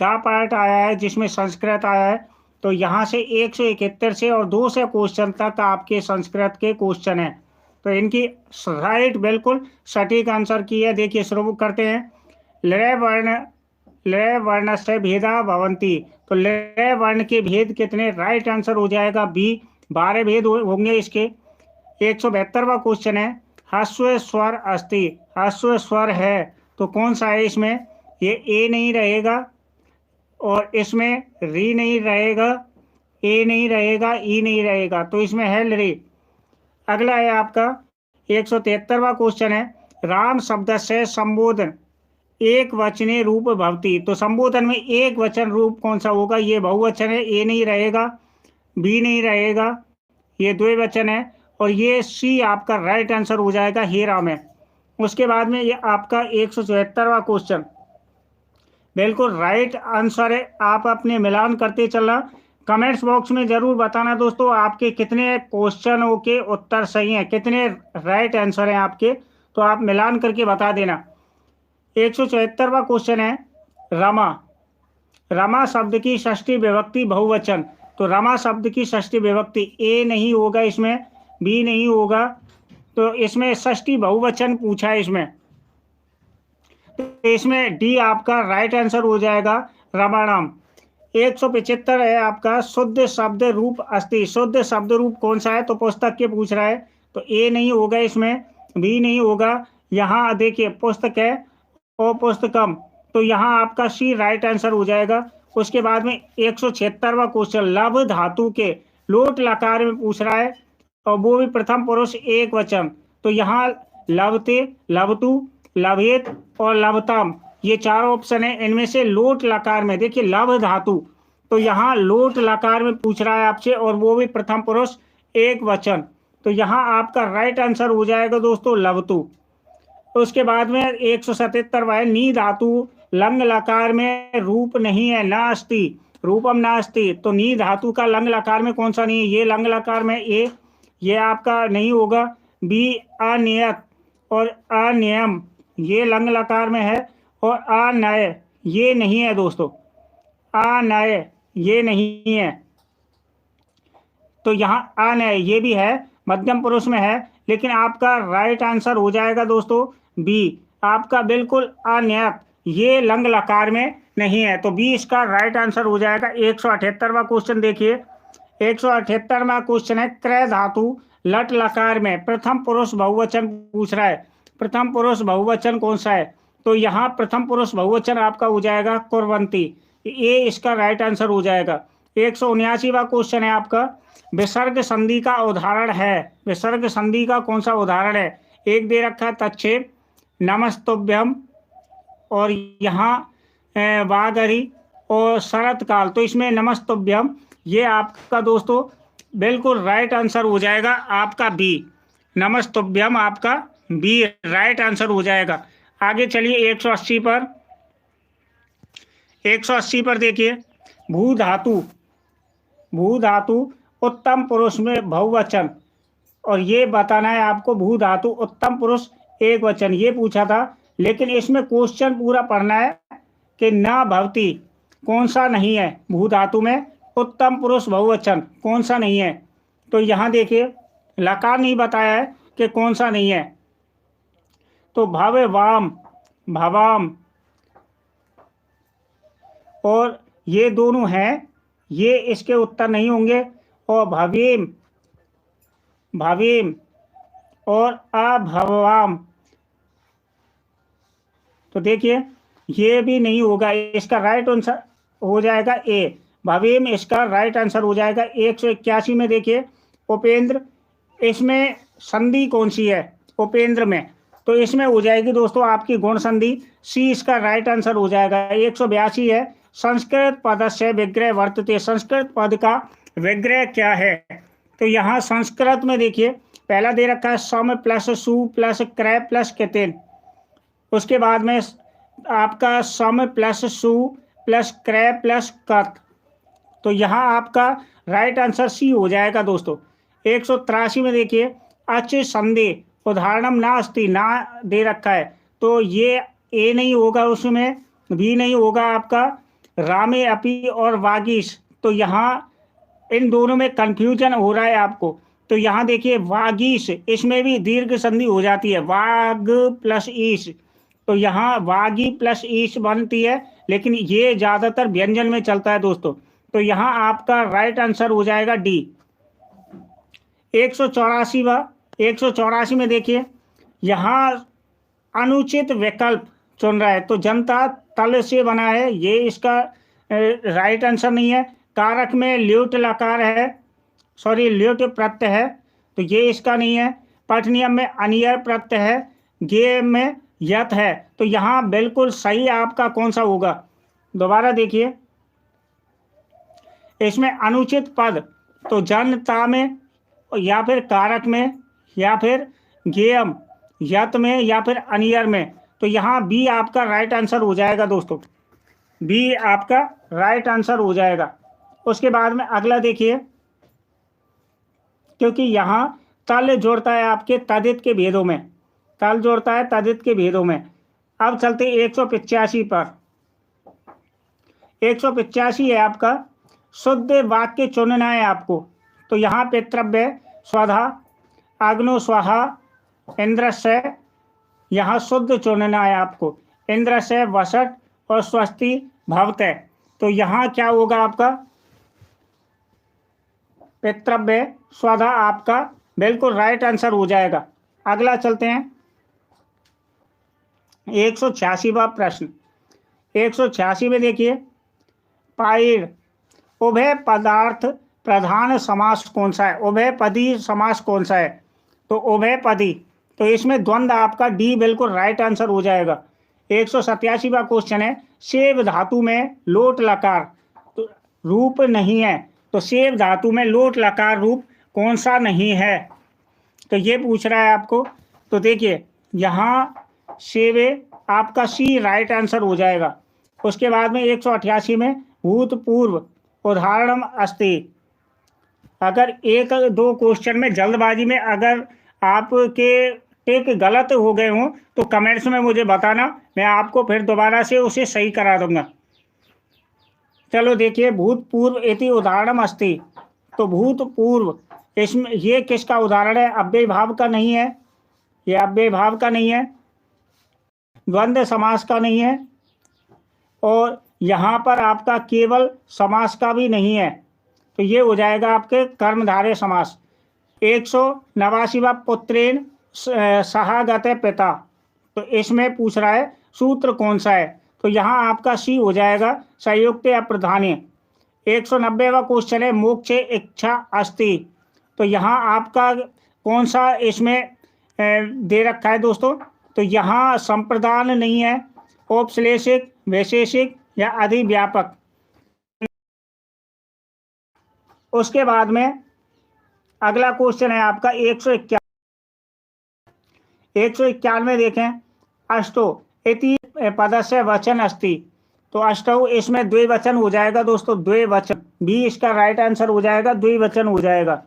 गा पार्ट आया है जिसमें संस्कृत आया है। तो यहाँ से 171 से और 2 से क्वेश्चन तक आपके संस्कृत के क्वेश्चन है। तो इनकी राइट बिल्कुल सटीक आंसर की है। देखिए शुरू करते हैं। लय वर्ण, लय वर्ण से भेदा भवंती। तो लय वर्ण के भेद कितने? राइट आंसर हो जाएगा बी, 12 भेद होंगे इसके। 172वां क्वेश्चन है। ह्रस्व स्वर अस्ति, ह्रस्व स्वर है तो कौन सा है इसमें? ये ए नहीं रहेगा, और इसमें री नहीं रहेगा, ए नहीं रहेगा, ई नहीं रहेगा, तो इसमें है री। अगला है आपका 173वां क्वेश्चन है। राम शब्द से संबोधन एक वचने रूप भवती। तो संबोधन में एक वचन रूप कौन सा होगा? ये बहुवचन है, ए नहीं रहेगा, बी नहीं रहेगा, ये द्विवचन है, और ये सी आपका राइट आंसर हो जाएगा, हे राम है। उसके बाद में ये आपका 174वां क्वेश्चन बिल्कुल राइट आंसर है। आप अपने मिलान करते चलना। कमेंट्स बॉक्स में जरूर बताना दोस्तों आपके कितने क्वेश्चनों के उत्तर सही हैं, कितने राइट आंसर हैं आपके, तो आप मिलान करके बता देना। 174वां क्वेश्चन है। रमा, रमा शब्द की षष्ठी विभक्ति बहुवचन। तो रमा शब्द की षष्ठी विभक्ति ए नहीं होगा इसमें, बी नहीं होगा, तो इसमें षष्ठी बहुवचन पूछा है इसमें, तो इसमें डी आपका राइट आंसर हो जाएगा, रमाणाम। 175 है आपका। शुद्ध शब्द रूप अस्ति, शुद्ध शब्द रूप कौन सा है? तो पुस्तक के पूछ रहा है, तो ए नहीं होगा इसमें, बी नहीं होगा, यहाँ देखिए पुस्तक है और पुस्तकम, तो यहाँ आपका सी राइट आंसर हो जाएगा। उसके बाद में 176वां क्वेश्चन। लभ धातु के लोट लकार में पूछ रहा है, और वो भी प्रथम पुरुष एक वचन। तो यहाँ लभते, लभतु, लभेत और लभतम, ये चारों ऑप्शन है। इनमें से लोट लकार में देखिए लभ धातु, तो यहाँ लोट लकार में पूछ रहा है आपसे, और वो भी प्रथम पुरुष एक वचन, तो यहाँ आपका राइट आंसर हो जाएगा दोस्तों लभतु। उसके बाद में 177वां है। नी धातु लंग लकार में रूप नहीं है, नास्ति, रूपम नास्ति। तो नी धातु का लंग लकार में कौन सा नहीं है? ये लंग लकार में ए, ये आपका नहीं होगा। बी अनियत और अनियम, ये लंग लकार में है, और अनय ये नहीं है दोस्तों, अनय ये नहीं है। तो यहाँ अनय ये भी है, मध्यम पुरुष में है, लेकिन आपका राइट आंसर हो जाएगा दोस्तों बी, आपका बिल्कुल अनियत, ये लंग लकार में नहीं है, तो बी इसका राइट आंसर हो जाएगा। 178वां क्वेश्चन देखिए। 178वां क्वेश्चन है। क्रय धातु लट लकार में प्रथम पुरुष बहुवचन पूछ रहा है, प्रथम पुरुष बहुवचन कौन सा है? तो यहाँ प्रथम पुरुष बहुवचन आपका हो जाएगा कुर्वन्ति, ये इसका राइट आंसर हो जाएगा। 179वां क्वेश्चन है आपका। विसर्ग संधि का उदाहरण है, विसर्ग संधि का कौन सा उदाहरण है? एक दे रखा है तच्छेद, नमस्तुभ्यम, और यहाँ वागरी और शरत काल, तो इसमें नमस्तुभ्यम ये आपका दोस्तों बिल्कुल राइट आंसर हो जाएगा आपका बी, नमस्तुभ्यम आपका बी राइट आंसर हो जाएगा। आगे चलिए 180 पर। 180 पर देखिए। भू धातु, भू धातु उत्तम पुरुष में बहुवचन, और ये बताना है आपको भू धातु उत्तम पुरुष एक वचन, ये पूछा था, लेकिन इसमें क्वेश्चन पूरा पढ़ना है कि ना भवती कौन सा नहीं है, भू धातु में उत्तम पुरुष बहुवचन कौन सा नहीं है। तो यहाँ देखिए लकार नहीं बताया है कि कौन सा नहीं है, तो भववाम, भवाम, और ये दोनों हैं, ये इसके उत्तर नहीं होंगे, और भवीम, भवीम और अभवाम, तो देखिए ये भी नहीं होगा, इसका राइट आंसर हो जाएगा ए, भवीम इसका राइट आंसर हो जाएगा। 181 में देखिए उपेंद्र, इसमें संधि कौन सी है उपेंद्र में? तो इसमें हो जाएगी दोस्तों आपकी गुण संधि, सी इसका राइट आंसर हो जाएगा। 182 है। संस्कृत पद से विग्रह वर्तते, संस्कृत पद का विग्रह क्या है? तो यहाँ संस्कृत में देखिए पहला दे रखा है सम प्लस सु प्लस क्रय प्लस कितिन, उसके बाद में आपका सम प्लस सु प्लस क्रय प्लस कत, तो यहाँ आपका राइट आंसर सी हो जाएगा दोस्तों। 183 में देखिए अच संधि उदाहरणम नास्ति, ना दे रखा है, तो ये ए नहीं होगा, उसमें बी नहीं होगा आपका, रामे अपी और वागीश, तो यहाँ इन दोनों में कंफ्यूजन हो रहा है आपको। तो यहाँ देखिए वागीश, इसमें भी दीर्घ संधि हो जाती है, वाग प्लस ईश, तो यहाँ वागी प्लस ईश बनती है, लेकिन ये ज्यादातर व्यंजन में चलता है दोस्तों। तो यहाँ आपका राइट आंसर हो जाएगा डी। 184 में देखिए यहाँ अनुचित विकल्प चुन रहा है, तो जनता तल से बना है, ये इसका राइट आंसर नहीं है। कारक में ल्यूट लकार है, सॉरी ल्यूट प्रत्यय है, तो ये इसका नहीं है। पठनियम में अनियर प्रत्यय है, गे में यत है, तो यहाँ बिल्कुल सही आपका कौन सा होगा? दोबारा देखिए, इसमें अनुचित पद तो जनता में या फिर कारक में या फिर गेयम यत में या फिर अनियर में, तो यहाँ बी आपका राइट आंसर हो जाएगा दोस्तों, बी आपका राइट आंसर हो जाएगा। उसके बाद में अगला देखिए, क्योंकि यहाँ तल जोड़ता है आपके तदित के भेदों में, तल जोड़ता है तदित के भेदों में। अब चलते 185 पर। 185 है आपका, शुद्ध वाक्य चुनना है आपको। तो यहाँ पितृव्य, स्वधा, अग्नो स्वाहा, इंद्रस्य, यहाँ शुद्ध चुनना है आपको। इंद्रस्य, वसट और स्वस्ति भवते, तो यहाँ क्या होगा आपका? पितृव्य, स्वधा आपका बिल्कुल राइट आंसर हो जाएगा। अगला चलते हैं 186वां प्रश्न। 186 में देखिए, पाइर उभय पदार्थ प्रधान समास कौन सा है? उभय पदी समास कौन सा है? तो उभय पदी, तो इसमें द्वंद्व आपका डी बिल्कुल राइट आंसर हो जाएगा। 187वां क्वेश्चन है, सेव धातु में लोट लकार तो रूप नहीं है, तो सेव धातु में लोट लकार रूप कौन सा नहीं है? तो ये पूछ रहा है आपको। तो देखिए यहाँ सेवे आपका सी राइट आंसर हो जाएगा। उसके बाद में 188 में भूतपूर्व उदाहरण अस्ति। अगर एक दो क्वेश्चन में जल्दबाजी में अगर आपके टिक गलत हो गए हों तो कमेंट्स में मुझे बताना, मैं आपको फिर दोबारा से उसे सही करा दूंगा। चलो देखिए, भूतपूर्व इति उदाहरण अस्ति, तो भूतपूर्व इसमें ये किसका उदाहरण है? अव्यय भाव का नहीं है, ये अव्यय भाव का नहीं है, द्वंद्व समास का नहीं है, और यहाँ पर आपका केवल समास का भी नहीं है, तो ये हो जाएगा आपके कर्मधारय समास। 189वां पुत्रेण सहागते पिता, तो इसमें पूछ रहा है सूत्र कौन सा है? तो यहाँ आपका सी हो जाएगा, संयुक्त अप्रधान्य। 190वां क्वेश्चन है, मोक्ष इच्छा अस्ति, तो यहाँ आपका कौन सा इसमें दे रखा है दोस्तों? तो यहाँ संप्रदान नहीं है, औपश्लेषिक, वैशेषिक या अधिव्यापक। उसके बाद में अगला क्वेश्चन है आपका 191 देखें, अष्टो इति पदस्य वचन अस्ति, तो अष्टौ इसमें द्विवचन हो जाएगा दोस्तों, द्विवचन, बी इसका राइट आंसर हो जाएगा, द्विवचन हो जाएगा।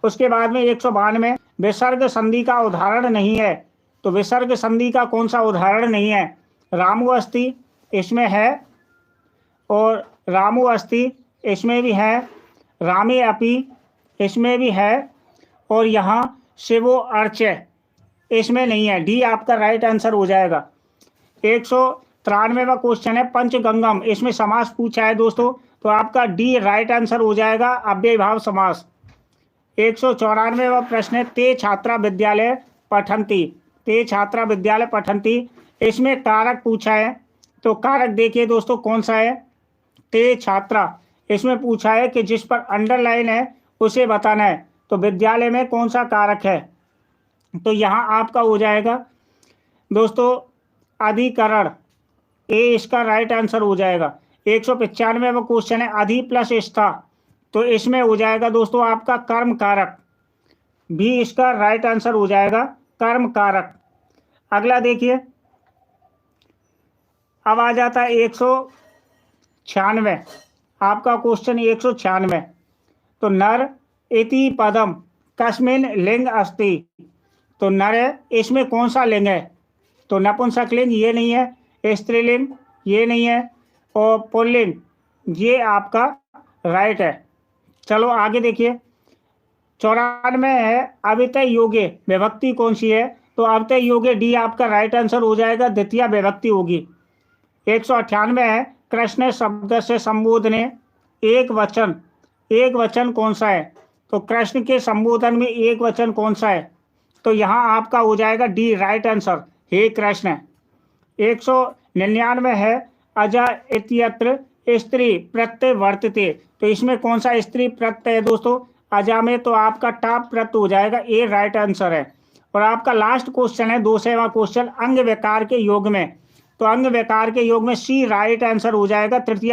उसके बाद में 192 में विसर्ग संधि का उदाहरण नहीं है, तो विसर्ग संधि का कौन सा उदाहरण नहीं है? रामो अस्ति इसमें है, और रामो अस्ति इसमें भी है, रामे अपि इसमें भी है, और यहाँ शिवो अर्चय इसमें नहीं है, डी आपका राइट आंसर हो जाएगा। 193वां क्वेश्चन है, पंचगंगम, इसमें समास पूछा है दोस्तों, तो आपका डी राइट आंसर हो जाएगा, अव्यय भाव समास। 194वां प्रश्न है, ते छात्रा विद्यालय पठन्ति, ते छात्रा विद्यालय पठन्ति, इसमें कारक पूछा है, तो कारक देखिए दोस्तों कौन सा है? ते छात्रा, इसमें पूछा है कि जिस पर अंडरलाइन है उसे बताना है, तो विद्यालय में कौन सा कारक है? तो यहाँ आपका हो जाएगा दोस्तों अधिकरण, ए इसका राइट आंसर हो जाएगा। 195वां क्वेश्चन है, अधि प्लस स्था, तो इसमें हो जाएगा दोस्तों आपका कर्म कारक, भी इसका राइट आंसर हो जाएगा, कर्म कारक। अगला देखिए, अब आ जाता है 196 आपका क्वेश्चन 196, तो नर इति पदम कस्मिन लिंग अस्ति, तो नर है, इसमें कौन सा लिंग है? तो नपुंसक लिंग ये नहीं है, स्त्रीलिंग ये नहीं है, और पुल्लिंग, ये आपका राइट है। चलो आगे देखिए, 94 है अवितय योगे, विभक्ति कौन सी है? तो अवितय योगे डी आपका राइट आंसर हो जाएगा, द्वितीय विभक्ति होगी। 198 है कृष्ण शब्द से संबोधने, एक वचन, एक वचन कौन सा है? तो कृष्ण के संबोधन में एक वचन कौन सा है? तो यहाँ आपका हो जाएगा डी राइट आंसर, हे कृष्ण। 199 है अजा इत्यत्र स्त्री प्रत्यय वर्तते, तो इसमें कौन सा स्त्री प्रत्यय है दोस्तों? अजा में तो आपका टाप प्रत्यय हो जाएगा, ए राइट आंसर है। और आपका लास्ट क्वेश्चन है 200वां क्वेश्चन, अंग विकार के योग में, तो अंग विकार के योग में सी राइट आंसर हो जाएगा, तृतीय